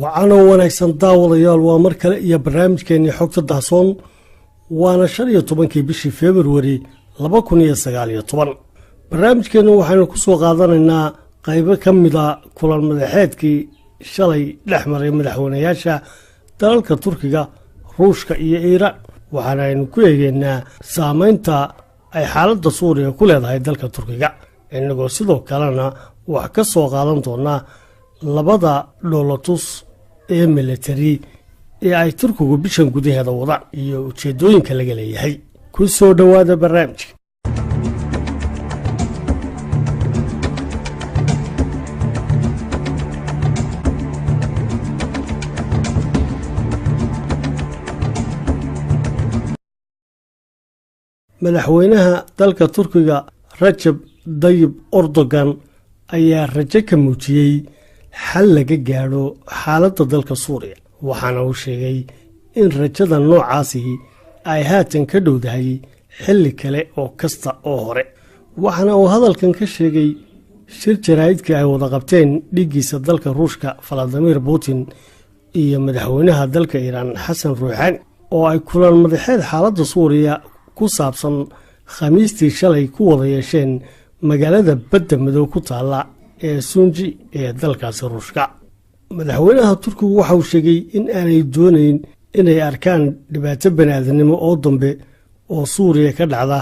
وعنا wanaagsan daawadayaal waa mar kale iyo barnaamijkeeni xogta dahsoon waana 15 bishii February 2019 barnaamijkeenu waxaanu ku soo qaadanaynaa qaybo kamida kulan madaxeedkii shalay dhexmaray madaxweynayaasha dalalka Turkiga Ruushka iyo Iiraan waxaanu ku eegaynaa saameynta ay xaaladda Suuriya ku leedahay dalka Turkiga inagoo sidoo kalena wax ka soo qaadan doona labada dowlatus ee military ee ay Turkigu bishan gudaheeda wada iyo ujeedooyinka laga leeyahay ku soo dhawaada barnaamijka madaxweynaha dalka Turkiga Recep Tayyip Erdogan ayaa rajo ka muujiyay xal laga gaaro xaaladda dalka Suuriya waxaana uu sheegay in rajada noocaasi ay haatan ka dhowdahay xilli kale oo kasta oo hore waxaana uu hadalkan ka sheegay shir jaraa'idka ay wada qabteen dhigiisa dalka Ruushka Vladimir Putin iyo madaxweynaha dalka Iiraan Xasan Ruuxaani oo ay kulan madaxeed xaaladda Suuriya ku saabsan khamiistii shalay ku wada yeesheen magaalada badda madow ku taala ee Sunji ee dalkaas Ruushka madaxweynaha Turkigu waxa uu sheegay in aanay doonayn inay arkaan dhibaato bani'aadanimo oo dambe oo Suuriya ka dhacda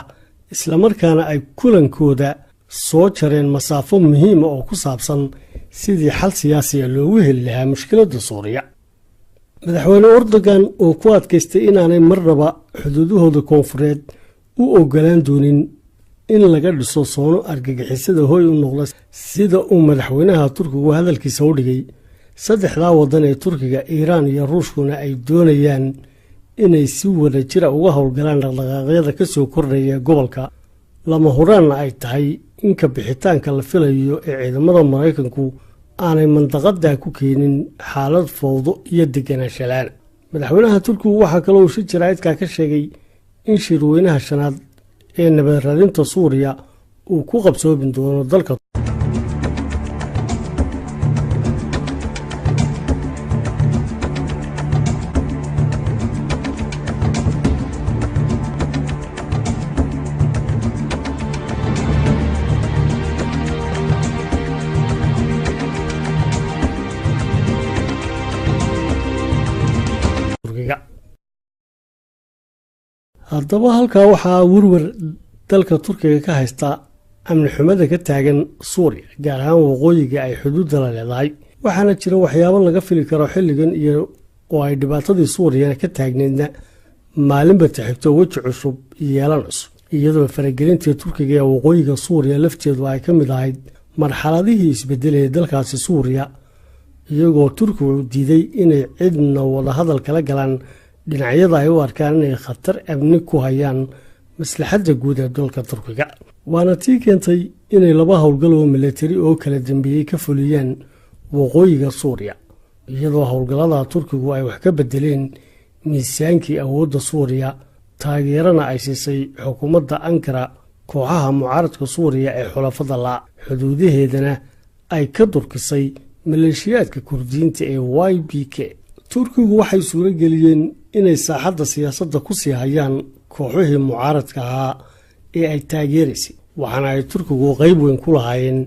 isla markaana ay kulankooda soo jareen masaafo muhiim ah oo ku saabsan sidii xal siyaasi ah loogu heli lahaa mushkiladda Suuriya madaxweyne Erdogan oo ku adkaystay inaanay marnaba xuduudahooda koonfureed u ogolaan doonin in laga dhiso soono argagixisada hooy u noqda sida uu madaxweynaha Turkigu hadalkiisa u dhigay saddexda wadan ee Turkiga Iiraan iyo Ruushkuna ay doonayaan inay si wada jir uga howlgalaan dhaqdhaqaaqyada ka soo kordhaya gobolka lama huraanna ay tahay in ka bixitaanka la filayo ee ciidamada Mareykanku aanay mandaqada ku keenin xaalad fowdo iyo deganaansho la'aan madaxweynaha Turkigu waxa kale oo shir jaraa'idka ka sheegay in shirweynaha shanaad ee nabad raadinta Suuriya uu ku qabsoomin doono dalka haddaba halkaa waxaa warwar dalka Turkiga ka haysta amni xumada ka taagan Suuriya gaar ahaan waqooyiga ay xuduudda la leedahay waxaana jira waxyaabo laga fili karo xilligan iyo oo ay dhibaatadii Suuriya ka taagneedna maalinba taxigto waji cusub yeelanayso iyadoo faragelinta Turkiga ee waqooyiga Suuriya lafteedu ay ka mid ahayd marxaladihii isbedelay dalkaasi Suuriya iyagoo Turkigu diiday inay cidna wada hadal kala galaan dhinacyada ay u arkaan inay khatar amni ku hayaan maslaxadda guud ee dalka Turkiga waana tii keentay inay laba howlgal oo military oo kala dambeeyay ka fuliyaan waqooyiga Suuriya iyadoo howlgallada Turkigu ay wax ka bedeleen miisaankii awoodda Suuriya taageerana ay siisay xukuumadda Ankara kooxaha mucaaradka Suuriya ee xulafada la xuduudaheedana ay ka durkisay maleeshiyaadka Kurdiyiinta ee YPG Turkigu waxay suuro geliyeen inay saaxadda siyaasadda ku sii hayaan kooxihii mucaaradka ahaa ee ay taageerisay waxaana ay Turkigu qayb weyn ku lahaayeen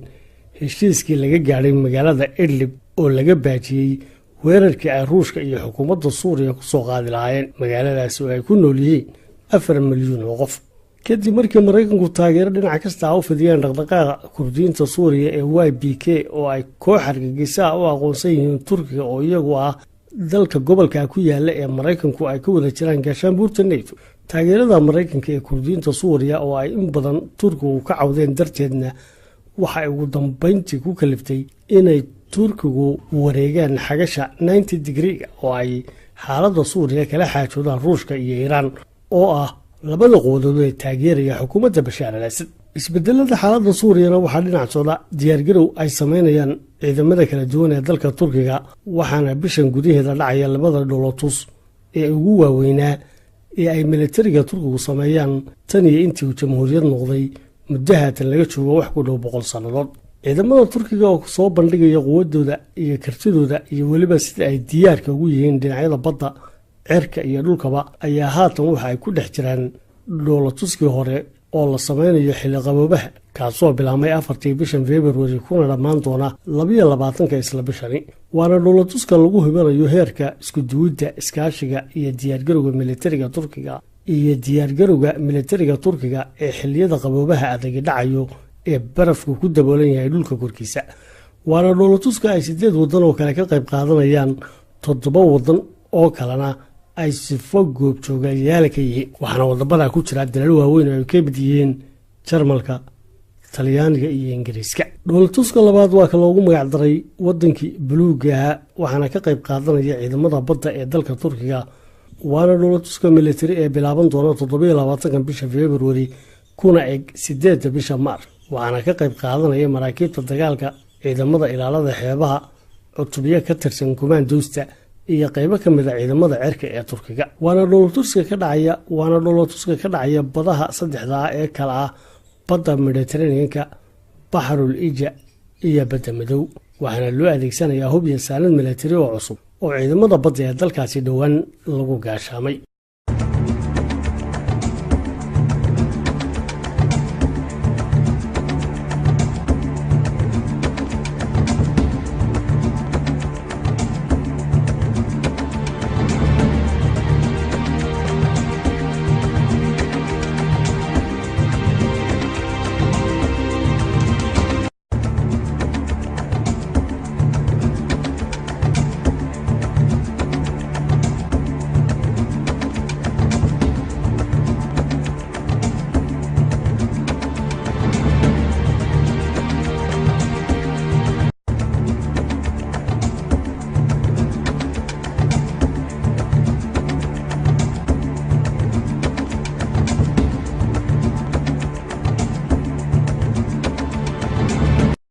heshiiskii laga gaaray magaalada Idlib oo laga baajiyay weerarkii ay Ruushka iyo xukuumadda Suuriya ku soo qaadi lahaayeen magaaladaas oo ay ku nool yihiin 4 milyan oo qof kadib markii Mareykanku taageero dhinac kasta u fidiyeen dhaqdhaqaaqa Kurdiyiinta Suuriya ee YPG oo ay koox argagixisa u aqoonsan yihiin Turkiga oo iyagu ah dalka gobolka ku yaala ee Mareykanku ay ka wada jiraan gaashaanbuurta NATO taageerada Mareykanka ee Kurdiyiinta Suuriya oo ay in badan Turkigu ka cawdeen darteedna waxa ay ugu dambeyntii ku kaliftay inay Turkigu wareegaan xagasha 90 degree oo ay xaaladda Suuriya kala xaajoodaan Ruushka iyo Iiraan oo ah labada quwadood ee taageeraya xukuumadda Bashaar al-Assad isbedelada xaaladda Suuriya waxa dhinac socda diyaargarow ay sameynayaan ciidamada kala duwan ee dalka Turkiga waxaana bishan gudaheeda dhacaya labada dowlatus ee ugu waaweynaa ee ay militariga Turkigu sameeyaan tan iyo intii uu jamhuuriyad noqday muddahaatan laga joogo wax ku dhow 100 sanadood ciidamada Turkiga oo soo bandhigaya quwadooda iyo kartidooda iyo waliba sida ay diyaarka ugu yihiin dhinacyada badda, cirka iyo dhulkaba ayaa haatan waxa ay ku dhex jiraan dhoolatuskii hore oo la sameynayo xilli qaboobaha kaasoo bilaabmay 4 bishan February kuna dhammaan doona 22 isla bishani. waana dhoolatuska lagu hubinayo heerka isku duwidda, iskaashiga iyo diyaargarowga militariga Turkiga ee xilliyada qaboobaha adag dhacayo ee barafku ku daboolan yahay dhulka korkiisa. waana dhoolatuska ay 8 wadan oo kale ka qayb qaadanayaan, 7 wadan oo kalena ay sifo goobjoogayaal ka yihiin. waxaana wadamada ku jira dalal waaweyn oo ay ka mid yihiin Jarmalka, Talyaaniga iyo Ingiriiska. dhoolatuska labaad waa ka loogu magac daray wadankii buluuga, waxaana ka qayb qaadanaya ciidamada badda ee dalka Turkiga. waana dhoolatuska militari ee bilaaban doona 27 bisha February kuna eg 8 bisha Maarch. waxaana ka qayb qaadanaya maraakiibta dagaalka, ciidamada ilaalada xeebaha, cutubyo ka tirsan kumaandoosta iyo qaybo ka mid ah ciidamada cirka ee Turkiga. waana dhoolatuska ka dhacaya badaha saddexda ee kala ah badda Mediterranean-ka, Bahrul Ija iyo Badda Madow. waxaana loo adeegsanayaa hub iyo saanad militari oo cusub oo ciidamada badda ee dalkaasi dhowaan lagu gaashaamay.